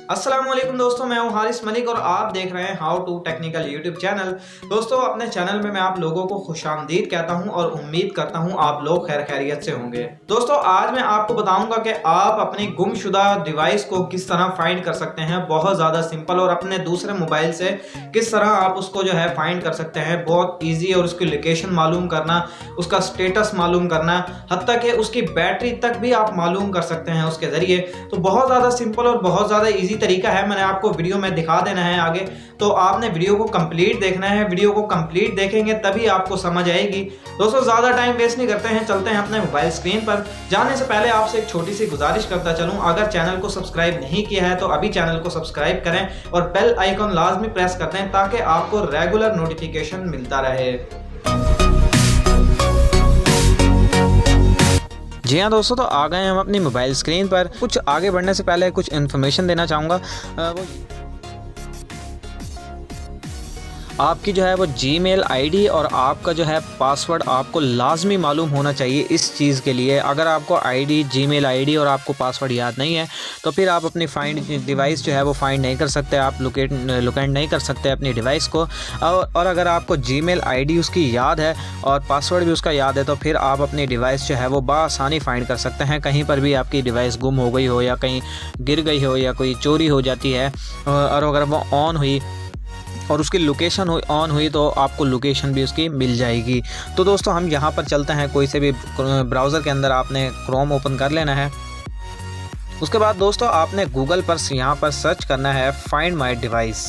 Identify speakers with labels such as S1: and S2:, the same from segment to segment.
S1: अस्सलाम वालेकुम दोस्तों, मैं हूं हारिस मलिक और आप देख रहे हैं how to technical YouTube channel. दोस्तों, अपने चैनल में मैं आप लोगों को खुशामदीद कहता हूं और उम्मीद करता हूं आप लोग खैर खैरियत से होंगे। दोस्तों, आज मैं आपको बताऊंगा कि आप अपनी गुमशुदा डिवाइस को किस तरह फाइंड कर सकते हैं। बहुत ज़्यादा सिंपल, और अपने दूसरे मोबाइल से किस तरह आप उसको जो है फाइंड कर सकते हैं। बहुत ईजी, और उसकी लोकेशन मालूम करना, उसका स्टेटस मालूम करना, हत्ता कि उसकी बैटरी तक भी आप मालूम कर सकते हैं उसके ज़रिए। तो बहुत ज़्यादा सिंपल और बहुत ज़्यादा ईजी तरीका है, मैंने आपको वीडियो में दिखा देना है आगे। तो आपने वीडियो को कंप्लीट देखना है, वीडियो को कंप्लीट देखेंगे तभी आपको समझ आएगी। दोस्तों, ज़्यादा टाइम वेस्ट नहीं करते हैं, चलते हैं अपने मोबाइल स्क्रीन पर। जाने से पहले आपसे एक छोटी सी गुजारिश करता चलूं, अगर चैनल को सब्सक्राइब नहीं किया है तो अभी चैनल को सब्सक्राइब करें और बेल आइकन लाजमी प्रेस कर दें ताकि आपको रेगुलर नोटिफिकेशन मिलता रहे। जी हाँ दोस्तों, तो आ गए हम अपनी मोबाइल स्क्रीन पर। कुछ आगे बढ़ने से पहले कुछ इन्फॉर्मेशन देना चाहूँगा। वो आपकी जो है वो जीमेल आईडी और आपका जो है पासवर्ड आपको लाजमी मालूम होना चाहिए इस चीज़ के लिए। अगर आपको आईडी, जीमेल आईडी और आपको पासवर्ड याद नहीं है तो फिर आप अपनी फाइंड डिवाइस जो है वो फाइंड नहीं कर सकते, आप लोकेट नहीं कर सकते अपनी डिवाइस को। और अगर आपको जीमेल आईडी उसकी याद है और पासवर्ड भी उसका याद है तो फिर आप अपनी डिवाइस जो है वो बआसानी फाइंड कर सकते हैं। कहीं पर भी आपकी डिवाइस गुम हो गई हो या कहीं गिर गई हो या कोई चोरी हो जाती है और अगर वो ऑन हुई और उसकी लोकेशन ऑन हुई तो आपको लोकेशन भी उसकी मिल जाएगी। तो दोस्तों, हम यहाँ पर चलते हैं। कोई से भी ब्राउज़र के अंदर आपने क्रोम ओपन कर लेना है। उसके बाद दोस्तों, आपने गूगल पर यहाँ पर सर्च करना है फाइंड माई डिवाइस।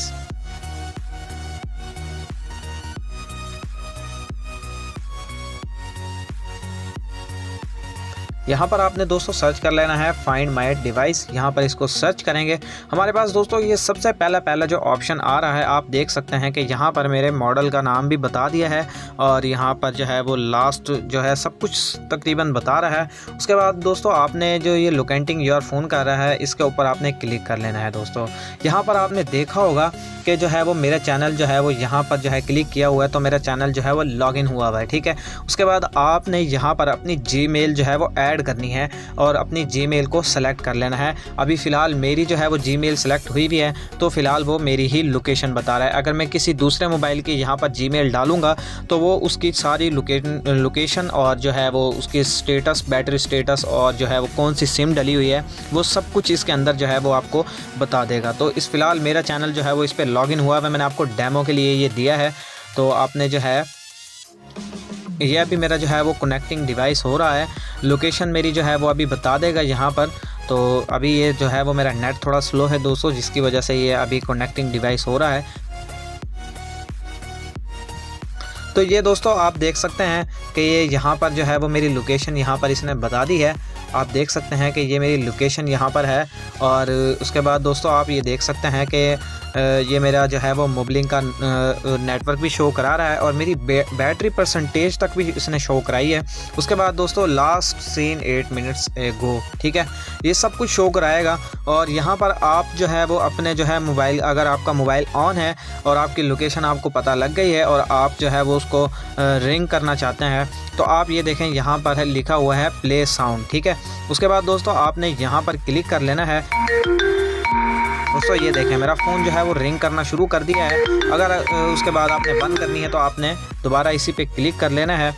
S1: यहाँ पर आपने दोस्तों सर्च कर लेना है फाइंड माई डिवाइस। यहाँ पर इसको सर्च करेंगे, हमारे पास दोस्तों ये सबसे पहला जो ऑप्शन आ रहा है, आप देख सकते हैं कि यहाँ पर मेरे मॉडल का नाम भी बता दिया है और यहाँ पर जो है वो लास्ट जो है सब कुछ तकरीबन बता रहा है। उसके बाद दोस्तों, आपने जो ये लोकेटिंग योर फ़ोन कर रहा है, इसके ऊपर आपने क्लिक कर लेना है। दोस्तों, यहाँ पर आपने देखा होगा कि जो है वो मेरा चैनल जो है वो यहाँ पर जो है क्लिक किया हुआ है तो मेरा चैनल जो है वो लॉगिन हुआ हुआ है, ठीक है। उसके बाद आपने यहाँ पर अपनी जीमेल जो है वो ऐड करनी है और अपनी जीमेल को सेलेक्ट कर लेना है। अभी फ़िलहाल मेरी जो है वो जीमेल सेलेक्ट हुई भी है तो फ़िलहाल वो मेरी ही लोकेशन बता रहा है। अगर मैं किसी दूसरे मोबाइल की यहाँ पर जीमेल डालूंगा तो वो उसकी सारी लोकेशन और जो है वो उसकी स्टेटस, बैटरी स्टेटस और जो है वो कौन सी सिम डली हुई है, वो सब कुछ इसके अंदर जो है वो आपको बता देगा। तो इस फ़िलहाल मेरा चैनल जो है वो इस पर लॉगिन हुआ है, मैंने आपको डेमो के लिए ये दिया है। तो आपने जो है ये अभी मेरा जो है वो कनेक्टिंग डिवाइस हो रहा है, लोकेशन मेरी जो है वो अभी बता देगा यहाँ पर। तो अभी ये जो है वो मेरा नेट थोड़ा स्लो है दोस्तों, जिसकी वजह से ये अभी कनेक्टिंग डिवाइस हो रहा है। तो ये दोस्तों आप देख सकते हैं कि ये यहाँ पर जो है वो मेरी लोकेशन यहाँ पर इसने बता दी है। आप देख सकते हैं कि ये मेरी लोकेशन यहाँ पर है। और उसके बाद दोस्तों, आप ये देख सकते हैं कि ये मेरा जो है वो मोबलिंग का नेटवर्क भी शो करा रहा है और मेरी बैटरी परसेंटेज तक भी इसने शो कराई है। उसके बाद दोस्तों, लास्ट सीन 8 मिनट्स गो, ठीक है, ये सब कुछ शो कराएगा। और यहाँ पर आप जो है वो अपने जो है मोबाइल, अगर आपका मोबाइल ऑन है और आपकी लोकेशन आपको पता लग गई है और आप जो है वो उसको रिंग करना चाहते हैं तो आप ये देखें यहाँ पर है लिखा हुआ है प्ले साउंड, ठीक है। उसके बाद दोस्तों, आपने यहाँ पर क्लिक कर लेना है। दोस्तों, ये देखें मेरा फ़ोन जो है वो रिंग करना शुरू कर दिया है। अगर उसके बाद आपने बंद करनी है तो आपने दोबारा इसी पे क्लिक कर लेना है।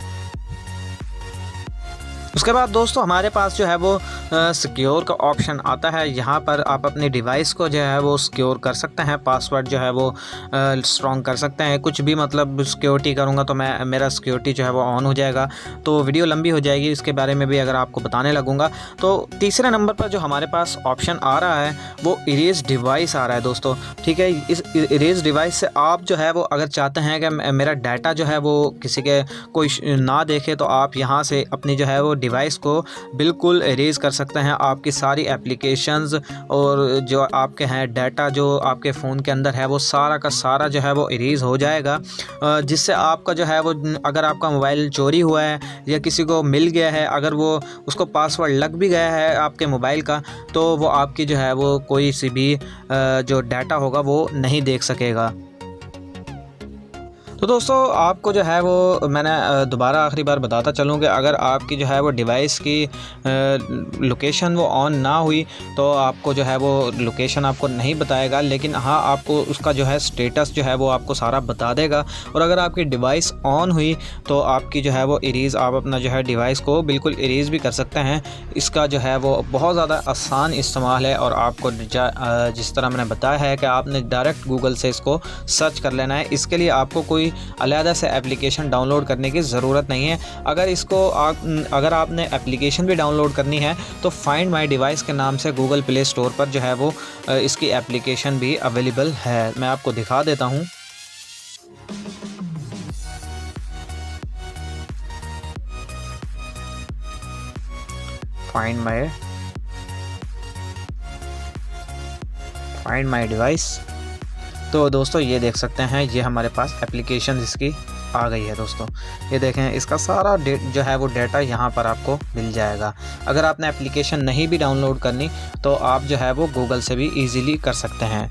S1: उसके बाद दोस्तों, हमारे पास जो है वो सिक्योर का ऑप्शन आता है। यहाँ पर आप अपनी डिवाइस को जो है वो सिक्योर कर सकते हैं, पासवर्ड जो है वो स्ट्रॉन्ग कर सकते हैं। कुछ भी मतलब सिक्योरिटी करूँगा तो मेरा सिक्योरिटी जो है वो ऑन हो जाएगा, तो वीडियो लंबी हो जाएगी, इसके बारे में भी अगर आपको बताने लगूँगा। तो तीसरे नंबर पर जो हमारे पास ऑप्शन आ रहा है वो इरेज डिवाइस आ रहा है दोस्तों, ठीक है। इस इरेज डिवाइस से आप जो है वो अगर चाहते हैं कि मेरा डाटा जो है वो किसी के कोई ना देखे तो आप यहाँ से अपनी जो है वो डिवाइस को बिल्कुल इरेज कर सकते हैं। आपकी सारी एप्लीकेशंस और जो आपके हैं डाटा जो आपके फ़ोन के अंदर है वो सारा का सारा जो है वो इरेज हो जाएगा, जिससे आपका जो है वो अगर आपका मोबाइल चोरी हुआ है या किसी को मिल गया है, अगर वो उसको पासवर्ड लग भी गया है आपके मोबाइल का, तो वो आपकी जो है वो कोई सी भी जो डाटा होगा वो नहीं देख सकेगा। तो दोस्तों आपको जो है वो मैंने दोबारा आखिरी बार बताता चलूँ कि अगर आपकी जो है वो डिवाइस की लोकेशन वो ऑन ना हुई तो आपको जो है वो लोकेशन आपको नहीं बताएगा, लेकिन हाँ आपको उसका जो है स्टेटस जो है वो आपको सारा बता देगा। और अगर आपकी डिवाइस ऑन हुई तो आपकी जो है वो इरेज़, आप अपना जो है डिवाइस को बिल्कुल इरेज़ भी कर सकते हैं। इसका जो है वो बहुत ज़्यादा आसान इस्तेमाल है और आपको जिस तरह मैंने बताया है कि आपने डायरेक्ट गूगल से इसको सर्च कर लेना है। इसके लिए आपको कोई अलहदा से एप्लीकेशन डाउनलोड करने की ज़रूरत नहीं है। अगर आपने एप्लीकेशन भी डाउनलोड करनी है तो फाइंड माई डिवाइस के नाम से गूगल प्ले स्टोर पर जो है वो इसकी एप्लीकेशन भी अवेलेबल है। मैं आपको दिखा देता हूँ। Find my device. तो दोस्तों ये देख सकते हैं, ये हमारे पास एप्लीकेशन इसकी आ गई है। दोस्तों ये देखें, इसका सारा जो है वो डाटा यहाँ पर आपको मिल जाएगा। अगर आपने एप्लीकेशन नहीं भी डाउनलोड करनी तो आप जो है वो गूगल से भी इजीली कर सकते हैं।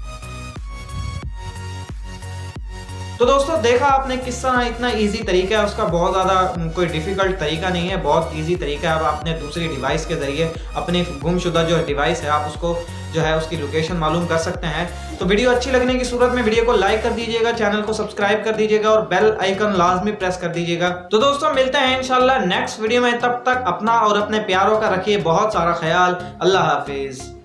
S1: तो दोस्तों देखा आपने किस तरह इतना इजी तरीका है उसका, बहुत ज़्यादा कोई डिफ़िकल्ट तरीका नहीं है, बहुत इजी तरीका है। अब आपने दूसरी डिवाइस के ज़रिए अपनी गुमशुदा जो डिवाइस है आप उसको जो है उसकी लोकेशन मालूम कर सकते हैं। तो वीडियो अच्छी लगने की सूरत में वीडियो को लाइक कर दीजिएगा, चैनल को सब्सक्राइब कर दीजिएगा और बेल आइकन लाजमी प्रेस कर दीजिएगा। तो दोस्तों मिलते हैं इंशाल्लाह नेक्स्ट वीडियो में, तब तक अपना और अपने प्यारों का रखिए बहुत सारा ख्याल। अल्लाह हाफिज़।